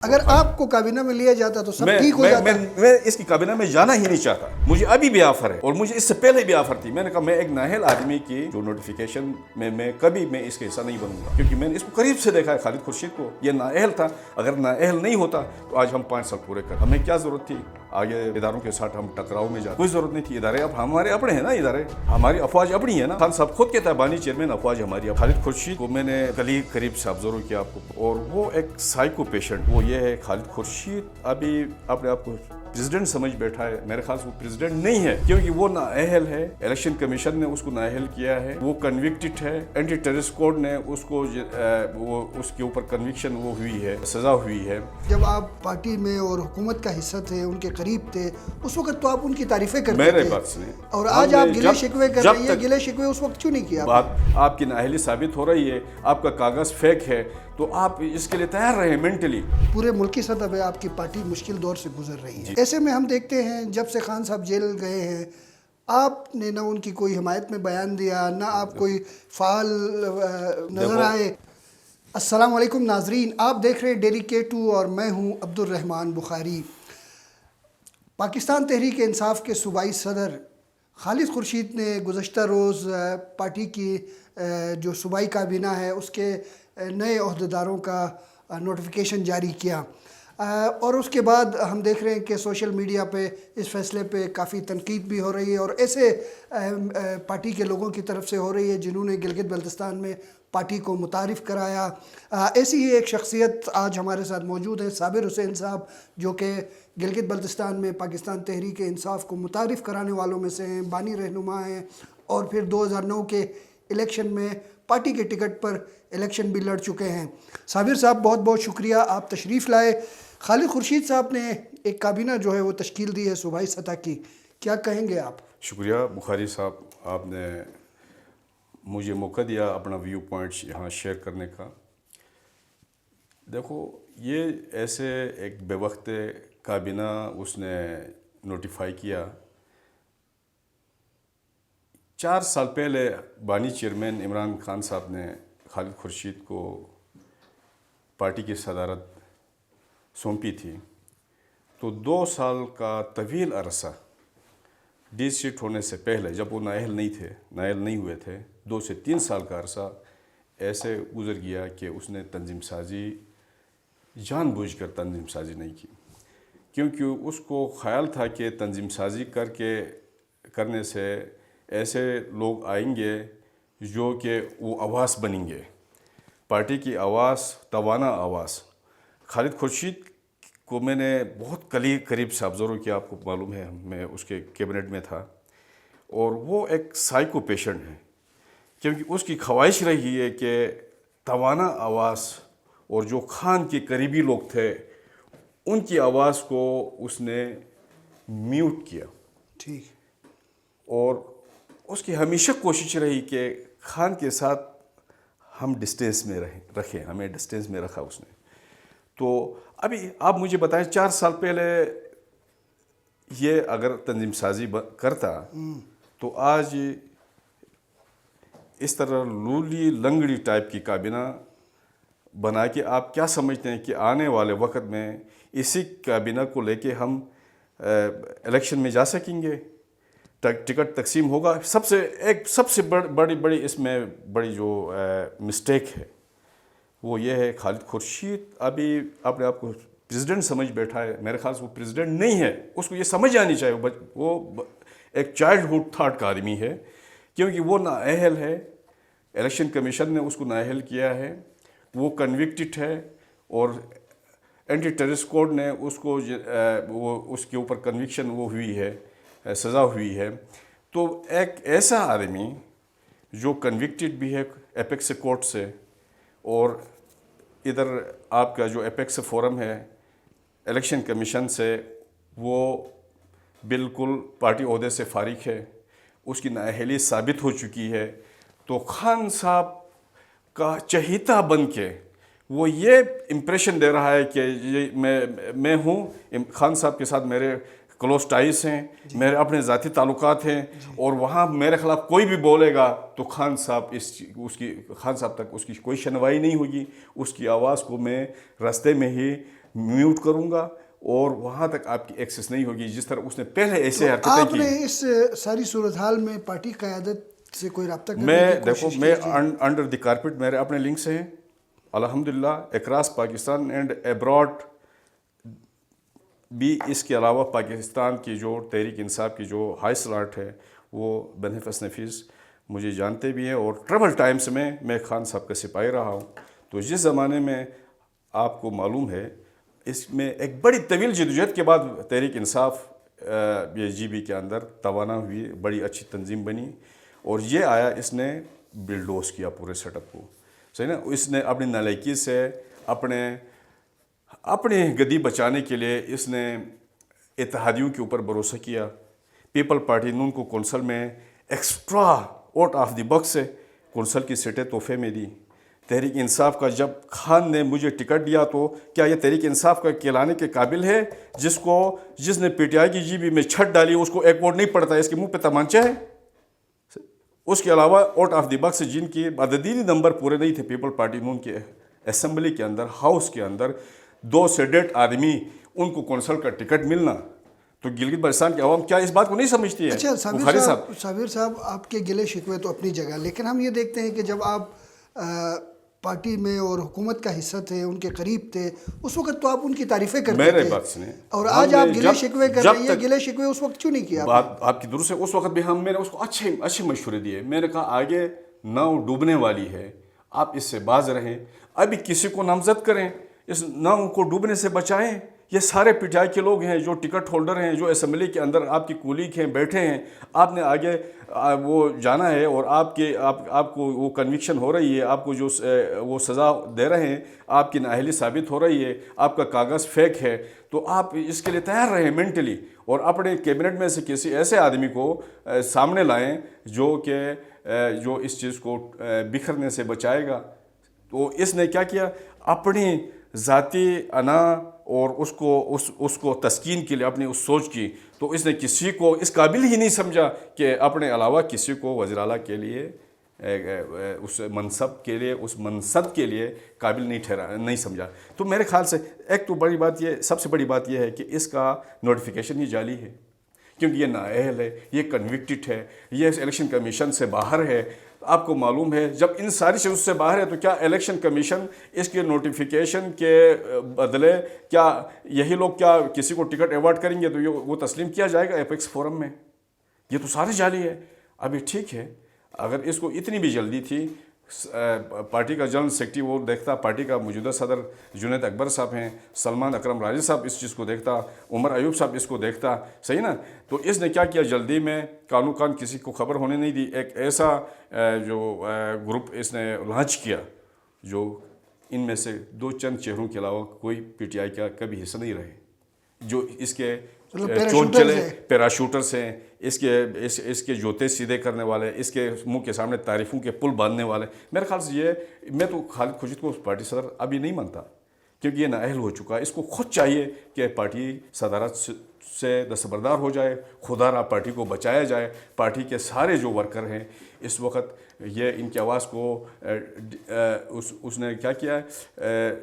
اگر آپ کو کابینہ میں لیا جاتا تو سب ٹھیک ہو جاتا؟ میں اس کی کابینہ میں جانا ہی نہیں چاہتا. مجھے ابھی بھی آفر ہے اور مجھے اس سے پہلے بھی آفر تھی. میں نے کہا میں ایک نااہل آدمی کی جو نوٹیفیکیشن میں کبھی میں اس کا حصہ نہیں بنوں گا, کیونکہ میں نے اس کو قریب سے دیکھا ہے. خالد خورشید کو یہ نااہل تھا. اگر نااہل نہیں ہوتا تو آج ہم 5 سال پورے کر. ہمیں کیا ضرورت تھی آگے اداروں کے ساتھ ہم ٹکراؤ میں جاتے؟ کوئی ضرورت نہیں تھی. ادارے اب ہمارے اپنے ہیں نا, ادارے ہماری افواج اپنی ہے نا. خان صاحب خود کہتا ہے بانی چیئرمین افواج ہماری. خالد خورشید کو میں نے کلی قریب سے آبزرو کیا آپ کو, اور وہ ایک سائیکو پیشنٹ. وہ یہ ہے خالد خورشید ابھی اپنے آپ کو پریزیڈنٹ سمجھ بیٹھا ہے. میرے خیال سے وہ پریزیڈنٹ نہیں ہے, کیونکہ وہ نااہل ہے. الیکشن کمیشن نے اس کو نااہل کیا ہے. وہ کنوکٹڈ ہے. اینٹی ٹیررسٹ کوڈ نے اس کو اس کے اوپر کنوکشن وہ ہوئی ہے, سزا ہوئی ہے. جب آپ پارٹی میں اور حکومت کا حصہ تھے, ان کے قریب تھے, اس وقت تو آپ ان کی تعریفیں کرتے میرے تھے. بات سنیں, اور آج آپ گلے شکوے کر رہی ہیں. گلے شکوے اس وقت کیوں نہیں کیا؟ بات آپ کی نااہلی ثابت ہو رہی ہے, آپ کا کاغذ فیک ہے, تو آپ اس کے لیے تیار رہیں مینٹلی. پورے ملکی سطح پہ آپ کی پارٹی مشکل دور سے گزر رہی ہے. ایسے میں ہم دیکھتے ہیں جب سے خان صاحب جیل گئے ہیں, آپ نے نہ ان کی کوئی حمایت میں بیان دیا, نہ آپ کوئی فعال نظر آئے. السلام علیکم ناظرین, آپ دیکھ رہے ہیں ڈیلی K2 اور میں ہوں عبد الرحمن بخاری. پاکستان تحریک انصاف کے صوبائی صدر خالد خورشید نے گزشتہ روز پارٹی کی جو صوبائی کابینہ ہے اس کے نئے عہدیداروں کا نوٹیفیکیشن جاری کیا, اور اس کے بعد ہم دیکھ رہے ہیں کہ سوشل میڈیا پہ اس فیصلے پہ کافی تنقید بھی ہو رہی ہے, اور ایسے پارٹی کے لوگوں کی طرف سے ہو رہی ہے جنہوں نے گلگت بلتستان میں پارٹی کو متعارف کرایا. ایسی ہی ایک شخصیت آج ہمارے ساتھ موجود ہے, صابر حسین صاحب, جو کہ گلگت بلتستان میں پاکستان تحریک انصاف کو متعارف کرانے والوں میں سے ہیں, بانی رہنما ہیں, اور پھر 2009 کے الیکشن میں پارٹی کے ٹکٹ پر الیکشن بھی لڑ چکے ہیں. صابر صاحب بہت بہت شکریہ, آپ تشریف لائے. خالد خورشید صاحب نے ایک کابینہ جو ہے وہ تشکیل دی ہے صوبائی سطح کی, کیا کہیں گے آپ؟ شکریہ بخاری صاحب, آپ نے مجھے موقع دیا اپنا ویو پوائنٹس یہاں شیئر کرنے کا. دیکھو, یہ ایسے ایک بے وقت کابینہ اس نے نوٹیفائی کیا. 4 سال پہلے بانی چیئرمین عمران خان صاحب نے خالد خورشید کو پارٹی کی صدارت سونپی تھی, تو 2 سال کا طویل عرصہ ڈی سیٹ ہونے سے پہلے, جب وہ نااہل نہیں ہوئے تھے, 2 سے 3 سال کا عرصہ ایسے گزر گیا کہ اس نے تنظیم سازی جان بوجھ کر تنظیم سازی نہیں کی, کیونکہ اس کو خیال تھا کہ تنظیم سازی کرنے سے ایسے لوگ آئیں گے جو کہ وہ آواز بنیں گے, پارٹی کی آواز, توانا آواز. خالد خورشید کو میں نے بہت قریب سے آبزرو کیا, آپ کو معلوم ہے میں اس کے کیبنٹ میں تھا, اور وہ ایک سائیکو پیشنٹ ہے, کیونکہ اس کی خواہش رہی ہے کہ توانا آواز, اور جو خان کے قریبی لوگ تھے ان کی آواز کو اس نے میوٹ کیا. ٹھیک. اور اس کی ہمیشہ کوشش رہی کہ خان کے ساتھ ہم ڈسٹینس میں رکھیں, ہمیں ڈسٹینس میں رکھا اس نے. تو ابھی آپ مجھے بتائیں, 4 سال پہلے یہ اگر تنظیم سازی کرتا تو آج اس طرح لولی لنگڑی ٹائپ کی کابینہ بنا کے آپ کیا سمجھتے ہیں کہ آنے والے وقت میں اسی کابینہ کو لے کے ہم الیکشن میں جا سکیں گے؟ ٹکٹ تقسیم ہوگا. سب سے بڑی اس میں بڑی جو مسٹیک ہے وہ یہ ہے, خالد خورشید ابھی اپنے آپ کو پریزیڈنٹ سمجھ بیٹھا ہے. میرے خیال سے وہ پریزیڈنٹ نہیں ہے. اس کو یہ سمجھ آنی چاہیے, وہ ایک چائلڈ ہوڈ تھاٹ کا آدمی ہے, کیونکہ وہ نااہل ہے. الیکشن کمیشن نے اس کو نااہل کیا ہے. وہ کنوکٹڈ ہے, اور اینٹی ٹیررسٹ کوڈ نے اس کو اس کے اوپر کنوکشن وہ ہوئی ہے, سزا ہوئی ہے. تو ایک ایسا آدمی جو کنوکٹڈ بھی ہے ایپیکس کورٹ سے, اور ادھر آپ کا جو ایپیکس فورم ہے الیکشن کمیشن سے, وہ بالکل پارٹی عہدے سے فارغ ہے, اس کی نااہلی ثابت ہو چکی ہے. تو خان صاحب کا چہیتا بن کے وہ یہ امپریشن دے رہا ہے کہ میں ہوں, خان صاحب کے ساتھ میرے کلوز ٹائز ہیں, میرے اپنے ذاتی تعلقات ہیں, اور وہاں میرے خلاف کوئی بھی بولے گا تو خان صاحب تک اس کی کوئی شنوائی نہیں ہوگی. اس کی آواز کو میں راستے میں ہی میوٹ کروں گا اور وہاں تک آپ کی ایکسیس نہیں ہوگی جس طرح اس نے پہلے ایسے حرکتیں آپ کی. نے اس ساری صورتحال میں پارٹی قیادت سے کوئی رابطہ کرنے میں کی دیکھو کوشش میں کی؟ انڈر دی کارپیٹ میرے اپنے لنکس ہیں الحمدللہ اکراس پاکستان اینڈ ابراڈ بھی. اس کے علاوہ پاکستان کی جو تحریک انصاف کی جو ہائی سلاٹ ہے وہ بنفس نفیس مجھے جانتے بھی ہیں اور ٹربل ٹائمز میں خان صاحب کا سپاہی رہا ہوں. تو جس زمانے میں آپ کو معلوم ہے اس میں ایک بڑی طویل جدوجہد کے بعد تحریک انصاف جی بی کے اندر توانا ہوئی, بڑی اچھی تنظیم بنی اور یہ آیا اس نے بلڈوز کیا پورے سیٹ اپ کو, صحیح نا. اس نے اپنی نالائکی سے اپنے گدی بچانے کے لیے اس نے اتحادیوں کے اوپر بھروسہ کیا. پیپل پارٹی نے ان کو کونسل میں extra out of the box سے کونسل کی سیٹیں تحفے میں دی. تحریک انصاف کا جب خان نے مجھے ٹکٹ دیا تو کیا یہ تحریک انصاف کا کہلانے کے قابل ہے جس نے پی ٹی آئی کی جی بی میں چھت ڈالی اس کو ایک ووٹ نہیں پڑتا, اس کے منہ پہ تمانچہ ہے. اس کے علاوہ آؤٹ آف دی باکس جن کی عددی نمبر پورے نہیں تھے پیپل پارٹی نون کے اسمبلی کے اندر ہاؤس کے اندر 2 سے 1.5 آدمی ان کو کونسل کا ٹکٹ ملنا, تو گلگت بلتستان کی عوام کیا اس بات کو نہیں سمجھتی ہے؟ اچھا صابر صاحب آپ کے گلے شکوے تو اپنی جگہ, لیکن ہم یہ دیکھتے ہیں کہ جب آپ پارٹی میں اور حکومت کا حصہ تھے, ان کے قریب تھے, اس وقت تو آپ ان کی تعریفیں کرتے میرے تھے, بات سنیں, اور آج آپ گلے شکوے کر رہی ہیں. گلے شکوے اس وقت کیوں نہیں کیا بات آپ کی درست ہے. اس وقت بھی میں نے اس کو اچھے مشورے دیے. میں نے کہا آگے ناؤ ڈوبنے والی ہے, آپ اس سے باز رہیں, ابھی کسی کو نامزد کریں, اس ناؤ کو ڈوبنے سے بچائیں. یہ سارے پی ٹی آئی کے لوگ ہیں جو ٹکٹ ہولڈر ہیں, جو اسمبلی کے اندر آپ کی کولیگ ہیں, بیٹھے ہیں. آپ نے آگے وہ جانا ہے اور آپ کو وہ کنوکشن ہو رہی ہے, آپ کو جو وہ سزا دے رہے ہیں آپ کی نااہلی ثابت ہو رہی ہے, آپ کا کاغذ فیک ہے, تو آپ اس کے لیے تیار رہیں مینٹلی, اور اپنے کیبنٹ میں سے کسی ایسے آدمی کو سامنے لائیں جو اس چیز کو بکھرنے سے بچائے گا. تو اس نے کیا کیا, اپنی ذاتی انا اور اس کو تسکین کے لیے اپنی اس سوچ کی, تو اس نے کسی کو اس قابل ہی نہیں سمجھا کہ اپنے علاوہ کسی کو وزیر اعلیٰ کے لیے اس منصب کے لیے قابل نہیں سمجھا. تو میرے خیال سے ایک تو سب سے بڑی بات یہ ہے کہ اس کا نوٹیفیکیشن ہی جعلی ہے, کیونکہ یہ نااہل ہے, یہ کنوکٹڈ ہے, یہ الیکشن کمیشن سے باہر ہے. آپ کو معلوم ہے جب ان ساری چیزوں سے باہر ہے تو کیا الیکشن کمیشن اس کے نوٹیفیکیشن کے بدلے کیا یہی لوگ کیا کسی کو ٹکٹ ایوارڈ کریں گے تو وہ تسلیم کیا جائے گا ایپیکس فورم میں؟ یہ تو سارے جعلی ہے. ابھی ٹھیک ہے اگر اس کو اتنی بھی جلدی تھی, پارٹی کا جنرل سیکرٹری وہ دیکھتا, پارٹی کا موجودہ صدر جنید اکبر صاحب ہیں, سلمان اکرم راجی صاحب اس چیز کو دیکھتا, عمر ایوب صاحب اس کو دیکھتا, صحیح نا. تو اس نے کیا کیا, جلدی میں کانو کان کسی کو خبر ہونے نہیں دی. ایک ایسا جو گروپ اس نے لانچ کیا جو ان میں سے 2 چند چہروں کے علاوہ کوئی پی ٹی آئی کا کبھی حصہ نہیں رہے, جو اس کے چون چلے پیراشوٹرز ہیں, اس کے جوتے سیدھے کرنے والے, اس کے منہ کے سامنے تعریفوں کے پل باندھنے والے. میرے خیال سے میں تو خالد خورشید کو پارٹی صدر ابھی نہیں مانتا, کیونکہ یہ نااہل ہو چکا ہے. اس کو خود چاہیے کہ پارٹی صدارت سے دستبردار ہو جائے, خدا را پارٹی کو بچایا جائے. پارٹی کے سارے جو ورکر ہیں اس وقت یہ ان کی آواز کو اس نے کیا کیا ہے,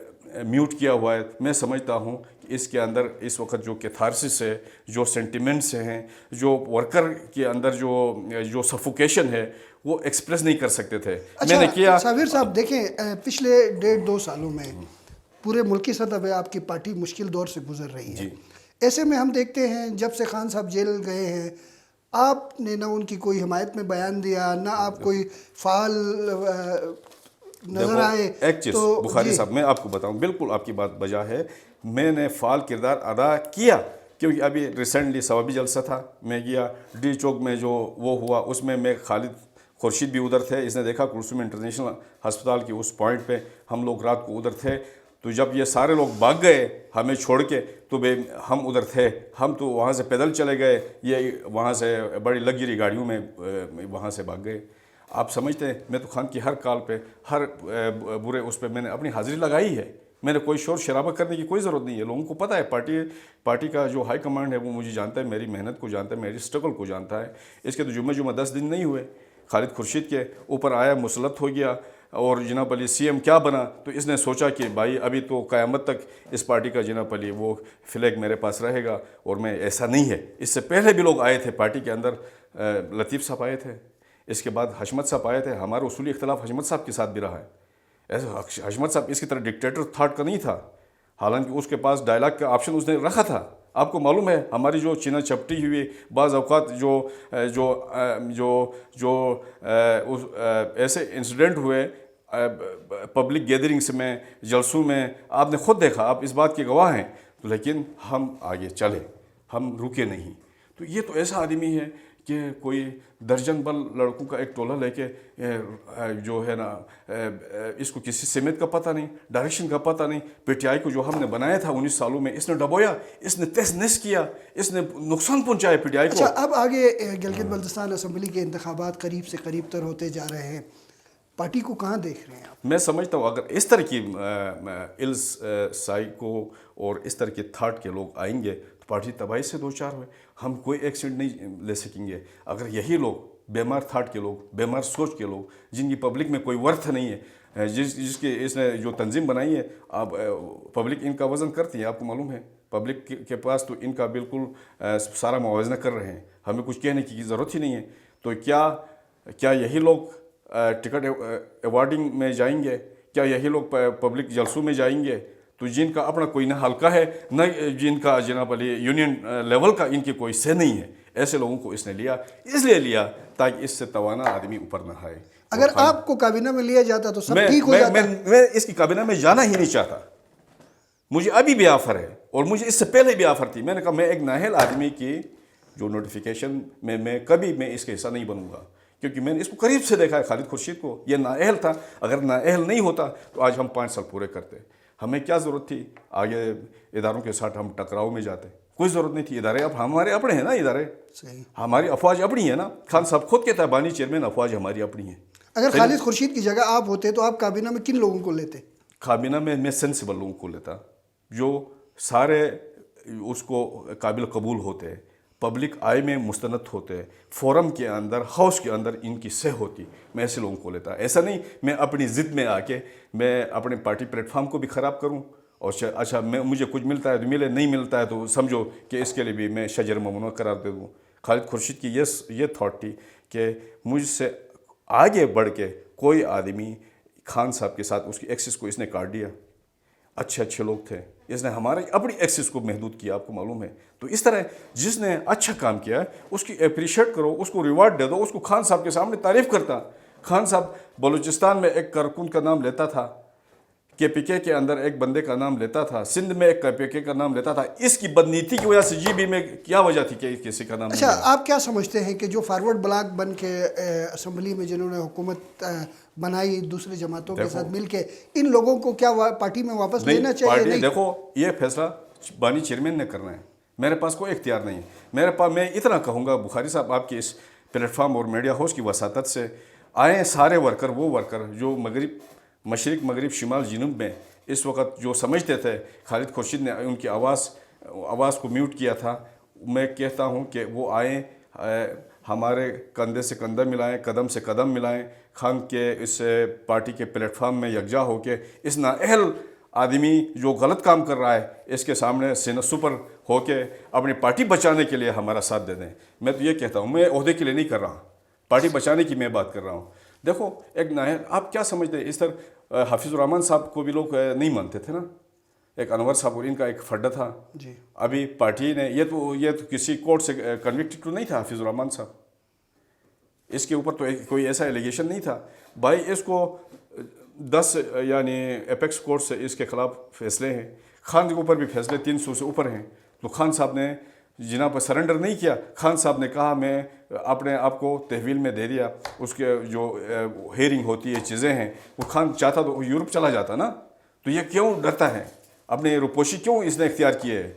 میوٹ کیا ہوا ہے. میں سمجھتا ہوں کہ اس کے اندر اس وقت جو کیتھارسس ہے, جو سینٹیمنٹس ہیں, جو ورکر کے اندر جو سفوکیشن ہے وہ ایکسپریس نہیں کر سکتے تھے. میں نے کیا. صابر صاحب دیکھیں, پچھلے 1.5-2 سالوں میں پورے ملکی سطح پہ آپ کی پارٹی مشکل دور سے گزر رہی ہے. ایسے میں ہم دیکھتے ہیں جب سے خان صاحب جیل گئے ہیں آپ نے نہ ان کی کوئی حمایت میں بیان دیا, نہ آپ کوئی فعال نظر آئے. ایک چیز بخاری صاحب میں آپ کو بتاؤں, بالکل آپ کی بات بجا ہے, میں نے فعال کردار ادا کیا, کیونکہ ابھی ریسنٹلی ثوابی جلسہ تھا, میں گیا ڈی چوک میں جو وہ ہوا اس میں خالد خورشید بھی ادھر تھے. اس نے دیکھا کلثوم انٹرنیشنل ہسپتال کی اس پوائنٹ پہ ہم لوگ رات کو ادھر تھے. تو جب یہ سارے لوگ بھاگ گئے ہمیں چھوڑ کے تو ہم ادھر تھے, ہم تو وہاں سے پیدل چلے گئے, یہ وہاں سے بڑی لگژری گاڑیوں میں وہاں سے بھاگ گئے. آپ سمجھتے ہیں میں تو خان کی ہر کال پہ, ہر برے اس پہ میں نے اپنی حاضری لگائی ہے. میں نے کوئی شور شرابہ کرنے کی کوئی ضرورت نہیں ہے. لوگوں کو پتہ ہے پارٹی کا جو ہائی کمانڈ ہے وہ مجھے جانتا ہے, میری محنت کو جانتا ہے, میری اسٹرگل کو جانتا ہے. اس کے تو جمعہ 10 دن نہیں ہوئے, خالد خورشید کے اوپر آیا, مسلط ہو گیا اور جناب علی CM کیا بنا، تو اس نے سوچا کہ بھائی ابھی تو قیامت تک اس پارٹی کا جناب علی وہ فلیگ میرے پاس رہے گا، اور میں ایسا نہیں ہے۔ اس سے پہلے بھی لوگ آئے تھے پارٹی کے اندر، لطیف صاحب آئے تھے، اس کے بعد حشمت صاحب آئے تھے، ہمارا اصولی اختلاف حشمت صاحب کے ساتھ بھی رہا ہے۔ ایسے حشمت صاحب اس کی طرح ڈکٹیٹر تھاٹ کا نہیں تھا، حالانکہ اس کے پاس ڈائلاگ کا آپشن اس نے رکھا تھا۔ آپ کو معلوم ہے ہماری جو چینہ چپٹی ہوئی بعض اوقات جو ایسے انسیڈنٹ ہوئے پبلک گیدرنگس میں، جلسوں میں، آپ نے خود دیکھا، آپ اس بات کے گواہ ہیں، تو لیکن ہم آگے چلے، ہم رکے نہیں۔ تو یہ تو ایسا آدمی ہے کہ کوئی درجن بل لڑکوں کا ایک ٹولہ لے کے جو ہے نا، اس کو کسی سمت کا پتہ نہیں، ڈائریکشن کا پتہ نہیں۔ PTI کو جو ہم نے بنایا تھا 19 سالوں میں، اس نے ڈبویا، اس نے تہس نہس کیا، اس نے نقصان پہنچایا PTI کو۔ اچھا، اب آگے گلگت بلتستان اسمبلی کے انتخابات قریب سے قریب تر ہوتے جا رہے ہیں، پارٹی کو کہاں دیکھ رہے ہیں آپ؟ میں سمجھتا ہوں اگر اس طرح کی سائیکو اور اس طرح کے تھاٹ کے لوگ آئیں گے تو پارٹی تباہی سے دو چار ہوئے، ہم کوئی ایکسیڈنٹ نہیں لے سکیں گے۔ اگر یہی لوگ بیمار تھاٹ کے لوگ، بیمار سوچ کے لوگ، جن کی پبلک میں کوئی ورتھ نہیں ہے، جس کے اس نے جو تنظیم بنائی ہے، آپ پبلک ان کا وزن کرتی ہے، آپ کو معلوم ہے پبلک کے پاس تو ان کا بالکل سارا موازنہ کر رہے ہیں، ہمیں کچھ کہنے کی ضرورت ہی نہیں ہے۔ تو کیا یہی لوگ ٹکٹ ایوارڈنگ میں جائیں گے؟ کیا یہی لوگ پبلک جلسوں میں جائیں گے؟ تو جن کا اپنا کوئی نہ حلقہ ہے، نہ جن کا جناب علی یونین لیول کا ان کی کوئی سے نہیں ہے، ایسے لوگوں کو اس نے لیا، اس لیے لیا تاکہ اس سے توانا آدمی اوپر نہ آئے۔ اگر آپ کو کابینہ میں لیا جاتا تو سب ٹھیک ہو جاتا۔ میں اس کی کابینہ میں جانا ہی نہیں چاہتا، مجھے ابھی بھی آفر ہے، اور مجھے اس سے پہلے بھی آفر تھی۔ میں نے کہا میں ایک نااہل آدمی کی جو نوٹیفیکیشن میں کبھی میں اس کے حصہ نہیں بنوں گا، کیونکہ میں نے اس کو قریب سے دیکھا ہے، خالد خورشید کو۔ یہ نااہل تھا، اگر نااہل نہیں ہوتا تو آج ہم 5 سال پورے کرتے۔ ہمیں کیا ضرورت تھی آگے اداروں کے ساتھ ہم ٹکراؤ میں جاتے؟ کوئی ضرورت نہیں تھی۔ ادارے اب ہمارے اپنے ہیں نا، ادارے صحیح، ہماری افواج اپنی ہے نا۔ خان صاحب خود کہتا ہے بانی چیئرمین افواج ہماری اپنی ہے۔ اگر خالد خورشید کی جگہ آپ ہوتے تو آپ کابینہ میں کن لوگوں کو لیتے؟ کابینہ میں سینسیبل لوگوں کو لیتا، جو سارے اس کو قابل قبول ہوتے، پبلک آئی میں مستند ہوتے، فورم کے اندر، ہاؤس کے اندر ان کی سہ ہوتی، میں ایسے لوگوں کو لیتا۔ ایسا نہیں میں اپنی ضد میں آ کے میں اپنے پارٹی پلیٹ فارم کو بھی خراب کروں، اور اچھا مجھے کچھ ملتا ہے تو ملے، نہیں ملتا ہے تو سمجھو کہ اس کے لیے بھی میں شجر ممنوع قرار دے دوں۔ خالد خورشید کی یہ تھاٹ تھی کہ مجھ سے آگے بڑھ کے کوئی آدمی خان صاحب کے ساتھ اس کی ایکسس کو اس نے کاٹ دیا، اچھے لوگ تھے، اس نے ہمارے اپنی ایکسس کو محدود کیا، آپ کو معلوم ہے۔ تو اس طرح جس نے اچھا کام کیا اس کی اپریشیٹ کرو، اس کو ریوارڈ دے دو، اس کو خان صاحب کے سامنے تعریف کرتا۔ خان صاحب بلوچستان میں ایک کارکن کا نام لیتا تھا، KPK کے اندر ایک بندے کا نام لیتا تھا، سندھ میں ایک KPK کا نام لیتا تھا۔ اس کی بدنیتی کی وجہ سے GB میں کیا وجہ تھی کہ کسی کا نام نہیں اچھا، لیا؟ آپ کیا سمجھتے ہیں کہ جو فارورڈ بلاک بن کے اسمبلی میں جنہوں نے حکومت بنائی دوسری جماعتوں کے ساتھ مل کے، ان لوگوں کو کیا پارٹی میں واپس لینا چاہیے؟ پارٹی دیکھو، یہ فیصلہ بانی چیئرمین نے کرنا ہے، میرے پاس کوئی اختیار نہیں ہے۔ میں اتنا کہوں گا بخاری صاحب، آپ کی اس پلیٹ فارم اور میڈیا ہاؤس کی وساطت سے آئیں سارے ورکر، وہ ورکر جو مشرق مغرب شمال جنوب میں اس وقت جو سمجھتے تھے خالد خورشید نے ان کی آواز کو میوٹ کیا تھا، میں کہتا ہوں کہ وہ آئیں، ہمارے کندھے سے کندھا ملائیں، قدم سے قدم ملائیں، خان کے اس پارٹی کے پلیٹ فارم میں یکجا ہو کے اس نااہل آدمی جو غلط کام کر رہا ہے اس کے سامنے سینہ سپر ہو کے اپنی پارٹی بچانے کے لیے ہمارا ساتھ دے دیں۔ میں تو یہ کہتا ہوں، میں عہدے کے لیے نہیں کر رہا، پارٹی بچانے کی میں بات کر رہا ہوں۔ دیکھو ایک نااہل، آپ کیا سمجھتے ہیں؟ اس طرح حافظ الرحمن صاحب کو بھی لوگ نہیں مانتے تھے نا، ایک انور صاحب اور ان کا ایک فڈا تھا جی۔ ابھی پارٹی نے یہ تو کسی کورٹ سے کنوکٹڈ تو نہیں تھا حافظ الرحمن صاحب، اس کے اوپر تو کوئی ایسا ایلیگیشن نہیں تھا بھائی۔ اس کو 10 یعنی ایپیکس کورٹ سے اس کے خلاف فیصلے ہیں، خان کے اوپر بھی فیصلے 300 سے اوپر ہیں، تو خان صاحب نے جناب پر سرنڈر نہیں کیا۔ خان صاحب نے کہا میں اپنے آپ کو تحویل میں دے دیا، اس کے جو ہیئرنگ ہوتی ہے چیزیں ہیں، وہ خان چاہتا تو یورپ چلا جاتا نا، تو یہ کیوں ڈرتا ہے؟ اپنے روپوشی کیوں اس نے اختیار کیے ہے؟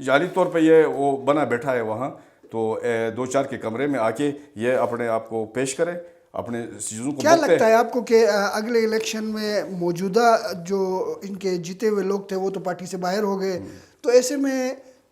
جعلی طور پہ یہ وہ بنا بیٹھا ہے وہاں، تو 2-4 کے کمرے میں آ کے یہ اپنے آپ کو پیش کرے، اپنے چیزوں کو کیا لگتا ہے آپ کو کہ اگلے الیکشن میں موجودہ جو ان کے جیتے ہوئے لوگ تھے وہ تو پارٹی سے باہر ہو گئے، تو ایسے میں